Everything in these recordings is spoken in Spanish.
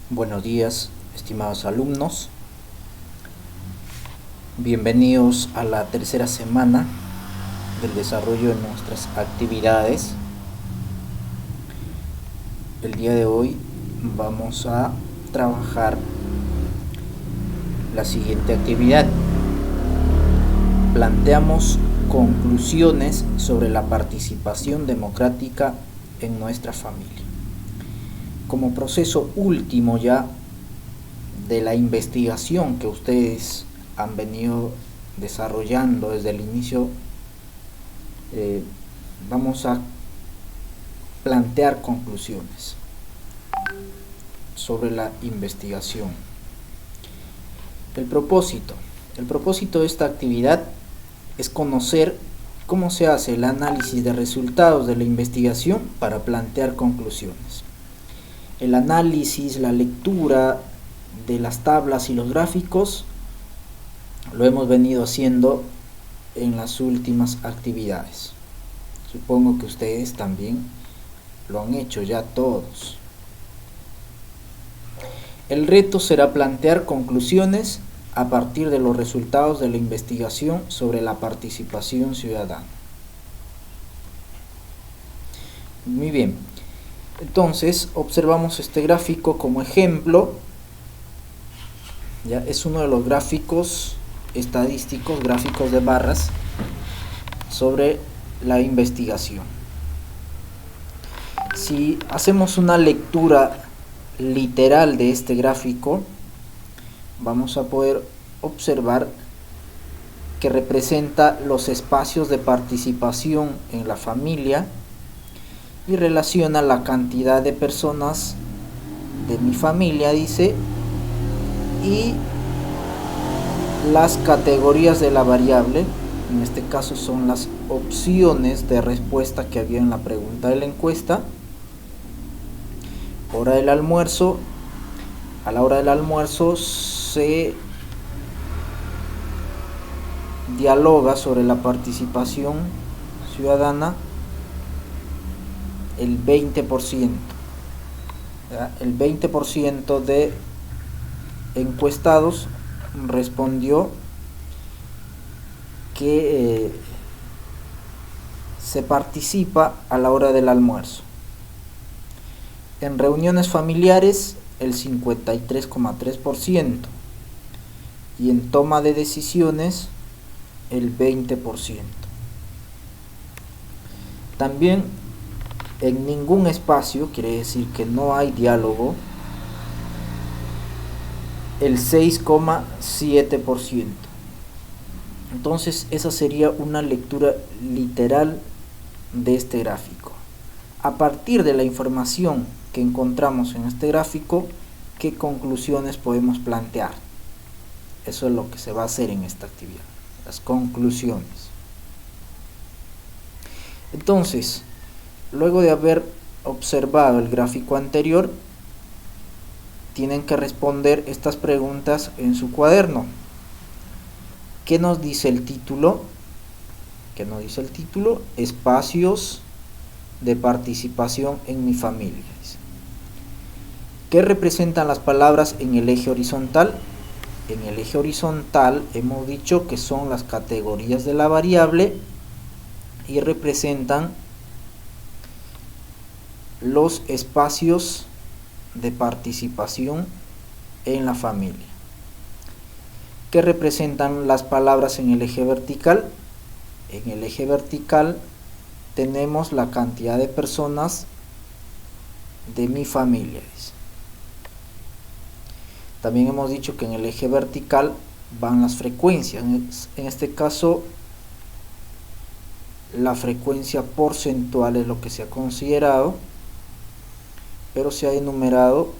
Buenos días, estimados alumnos. Bienvenidos a la tercera semana del desarrollo de nuestras actividades. El día de hoy vamos a trabajar la siguiente actividad. Planteamos conclusiones sobre la participación democrática en nuestra familia. Como proceso último ya de la investigación que ustedes han venido desarrollando desde el inicio, vamos a plantear conclusiones sobre la investigación. El propósito de esta actividad es conocer cómo se hace el análisis de resultados de la investigación para plantear conclusiones. El análisis, la lectura de las tablas y los gráficos lo hemos venido haciendo en las últimas actividades. Supongo que ustedes también lo han hecho ya todos. El reto será plantear conclusiones a partir de los resultados de la investigación sobre la participación ciudadana. Muy bien. Entonces, observamos este gráfico como ejemplo. Ya es uno de los gráficos estadísticos, gráficos de barras sobre la investigación. Si hacemos una lectura literal de este gráfico, vamos a poder observar que representa los espacios de participación en la familia y relaciona la cantidad de personas de mi familia, dice, y las categorías de la variable. En este caso son las opciones de respuesta que había en la pregunta de la encuesta. Hora del almuerzo. A la hora del almuerzo se dialoga sobre la participación ciudadana el 20%. El 20% de encuestados respondió que se participa a la hora del almuerzo. En reuniones familiares el 53,3% y en toma de decisiones el 20%. También en ningún espacio, quiere decir que no hay diálogo, el 6,7%. Entonces esa sería una lectura literal de este gráfico. A partir de la información que encontramos en este gráfico, ¿qué conclusiones podemos plantear? Eso es lo que se va a hacer en esta actividad, las conclusiones. Entonces, luego de haber observado el gráfico anterior, tienen que responder estas preguntas en su cuaderno. ¿Qué nos dice el título? ¿Qué nos dice el título? Espacios de participación en mi familia. ¿Qué representan las palabras en el eje horizontal? En el eje horizontal hemos dicho que son las categorías de la variable y representan los espacios de participación en la familia. ¿Qué representan las palabras en el eje vertical? En el eje vertical tenemos la cantidad de personas de mi familia. También hemos dicho que en el eje vertical van las frecuencias. En este caso, la frecuencia porcentual es lo que se ha considerado, pero se ha enumerado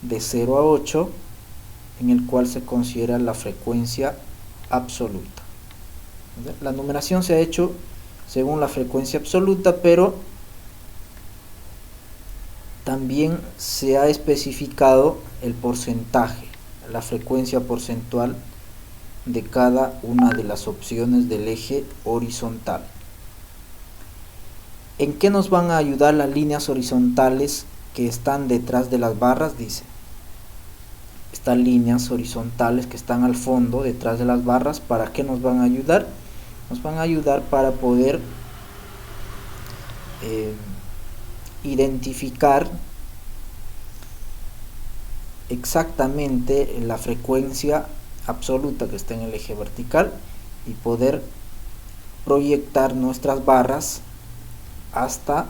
de 0 a 8, en el cual se considera la frecuencia absoluta. La numeración se ha hecho según la frecuencia absoluta, pero también se ha especificado el porcentaje, la frecuencia porcentual de cada una de las opciones del eje horizontal. ¿En qué nos van a ayudar las líneas horizontales que están detrás de las barras? Dice, estas líneas horizontales que están al fondo detrás de las barras. ¿Para qué nos van a ayudar? Nos van a ayudar para poder identificar exactamente la frecuencia absoluta que está en el eje vertical y poder proyectar nuestras barras hasta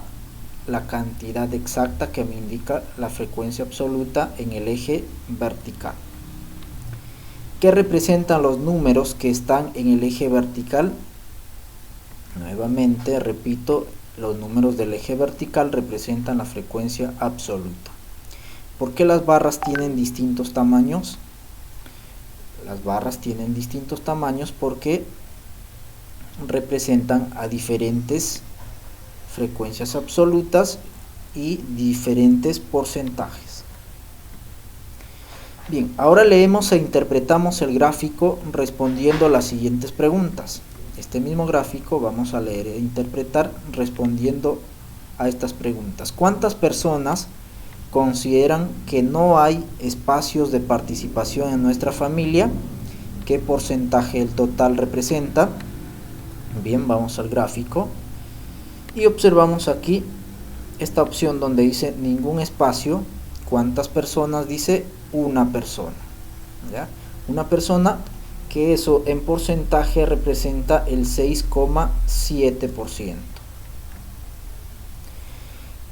la cantidad exacta que me indica la frecuencia absoluta en el eje vertical. ¿Qué representan los números que están en el eje vertical? Nuevamente repito, los números del eje vertical representan la frecuencia absoluta. ¿Por qué las barras tienen distintos tamaños? Las barras tienen distintos tamaños porque representan a diferentes frecuencias absolutas y diferentes porcentajes. Bien, ahora leemos e interpretamos el gráfico respondiendo a las siguientes preguntas. Este mismo gráfico vamos a leer e interpretar respondiendo a estas preguntas. ¿Cuántas personas consideran que no hay espacios de participación en nuestra familia? ¿Qué porcentaje del total representa? Bien, vamos al gráfico y observamos aquí esta opción donde dice ningún espacio. ¿Cuántas personas? Dice una persona, ¿ya? Una persona, que eso en porcentaje representa el 6,7%.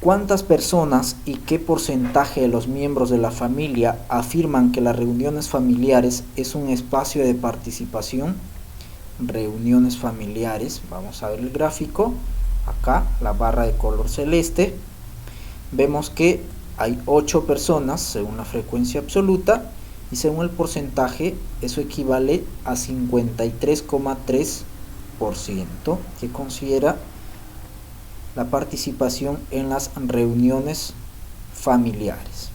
¿Cuántas personas y qué porcentaje de los miembros de la familia afirman que las reuniones familiares es un espacio de participación? Reuniones familiares, vamos a ver el gráfico, acá la barra de color celeste, vemos que hay 8 personas según la frecuencia absoluta y según el porcentaje eso equivale a 53,3% que considera la participación en las reuniones familiares.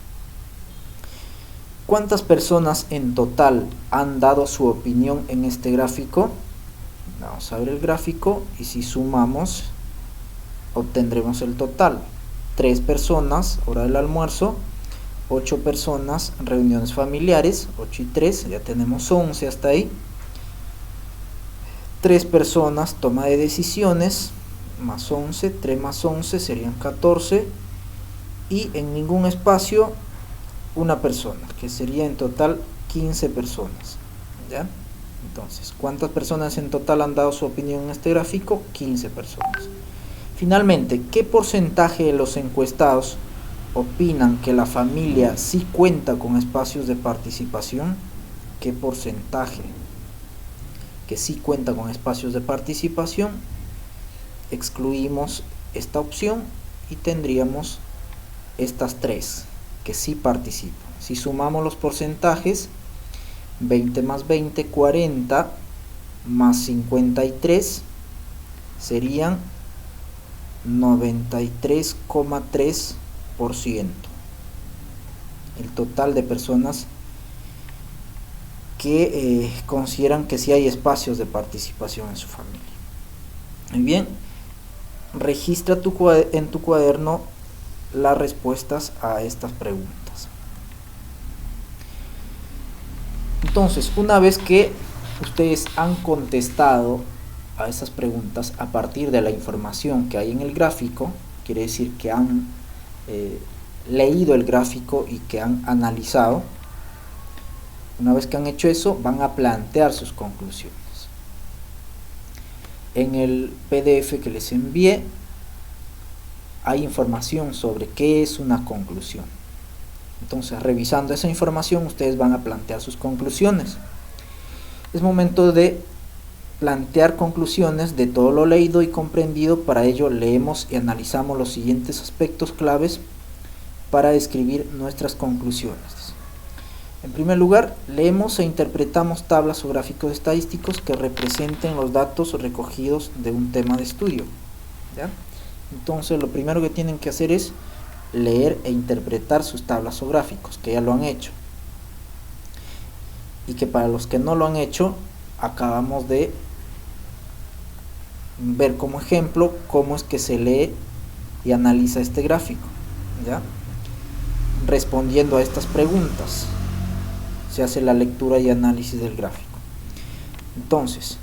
¿Cuántas personas en total han dado su opinión en este gráfico? Vamos a ver el gráfico y si sumamos obtendremos el total. 3 personas, hora del almuerzo, 8 personas, reuniones familiares, 8 y 3, ya tenemos 11 hasta ahí. 3 personas, toma de decisiones, más 11, 3 más 11 serían 14, y en ningún espacio una persona, que sería en total 15 personas, ¿ya? Entonces, ¿cuántas personas en total han dado su opinión en este gráfico? 15 personas. Finalmente, ¿qué porcentaje de los encuestados opinan que la familia sí cuenta con espacios de participación? ¿Qué porcentaje que sí cuenta con espacios de participación? Excluimos esta opción y tendríamos estas 3 que sí participan. Si sumamos los porcentajes, 20 más 20, 40, más 53 serían 93,3%. El total de personas que consideran que sí hay espacios de participación en su familia. Muy bien, registra en tu cuaderno las respuestas a estas preguntas. Entonces, una vez que ustedes han contestado a esas preguntas a partir de la información que hay en el gráfico, quiere decir que han leído el gráfico y que han analizado, una vez que han hecho eso, van a plantear sus conclusiones. En el PDF que les envié hay información sobre qué es una conclusión. Entonces, revisando esa información, ustedes van a plantear sus conclusiones. Es momento de plantear conclusiones de todo lo leído y comprendido. Para ello, leemos y analizamos los siguientes aspectos claves para describir nuestras conclusiones. En primer lugar, leemos e interpretamos tablas o gráficos estadísticos que representen los datos recogidos de un tema de estudio, ¿ya? Entonces, lo primero que tienen que hacer es leer e interpretar sus tablas o gráficos, que ya lo han hecho. Y que para los que no lo han hecho, acabamos de ver como ejemplo cómo es que se lee y analiza este gráfico, ¿ya? Respondiendo a estas preguntas. se hace la lectura y análisis del gráfico. Entonces,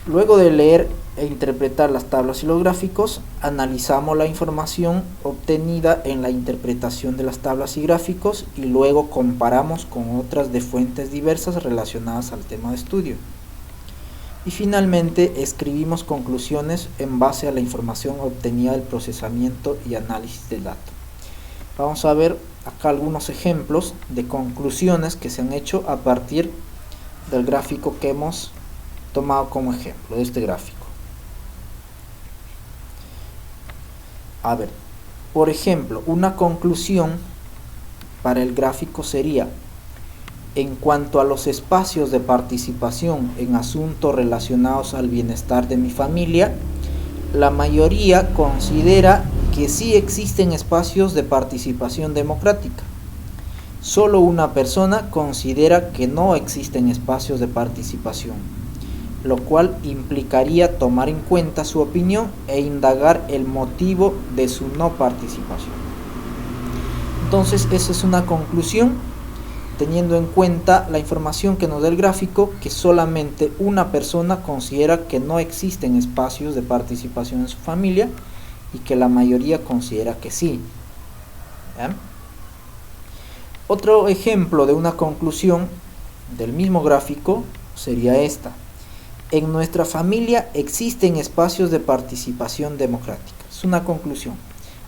luego de leer e interpretar las tablas y los gráficos, analizamos la información obtenida en la interpretación de las tablas y gráficos y luego comparamos con otras de fuentes diversas relacionadas al tema de estudio. Y finalmente escribimos conclusiones en base a la información obtenida del procesamiento y análisis del dato. Vamos a ver acá algunos ejemplos de conclusiones que se han hecho a partir del gráfico que hemos tomado como ejemplo, de este gráfico. A ver, por ejemplo, una conclusión para el gráfico sería: en cuanto a los espacios de participación en asuntos relacionados al bienestar de mi familia, la mayoría considera que sí existen espacios de participación democrática. Solo una persona considera que no existen espacios de participación, lo cual implicaría tomar en cuenta su opinión e indagar el motivo de su no participación. Entonces, esa es una conclusión, teniendo en cuenta la información que nos da el gráfico, que solamente una persona considera que no existen espacios de participación en su familia y que la mayoría considera que sí. ¿Bien? Otro ejemplo de una conclusión del mismo gráfico sería esta: en nuestra familia existen espacios de participación democrática. Es una conclusión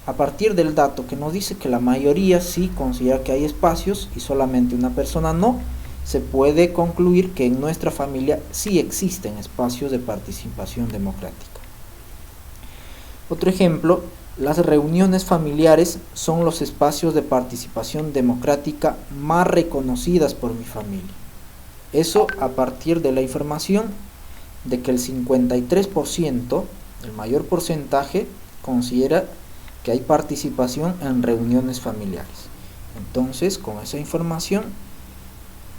a partir del dato que nos dice que la mayoría sí considera que hay espacios y solamente una persona no. Se puede concluir que en nuestra familia sí existen espacios de participación democrática. Otro ejemplo: las reuniones familiares son los espacios de participación democrática más reconocidas por mi familia. Eso a partir de la información de que el 53%, el mayor porcentaje, considera que hay participación en reuniones familiares. Entonces, con esa información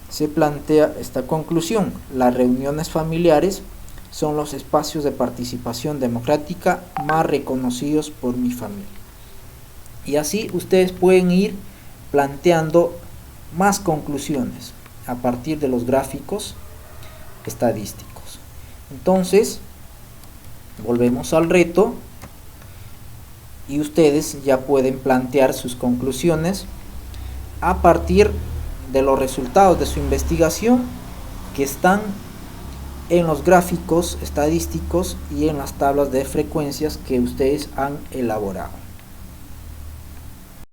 se plantea esta conclusión: las reuniones familiares son los espacios de participación democrática más reconocidos por mi familia. Y así ustedes pueden ir planteando más conclusiones a partir de los gráficos estadísticos. Entonces, volvemos al reto y ustedes ya pueden plantear sus conclusiones a partir de los resultados de su investigación que están en los gráficos estadísticos y en las tablas de frecuencias que ustedes han elaborado.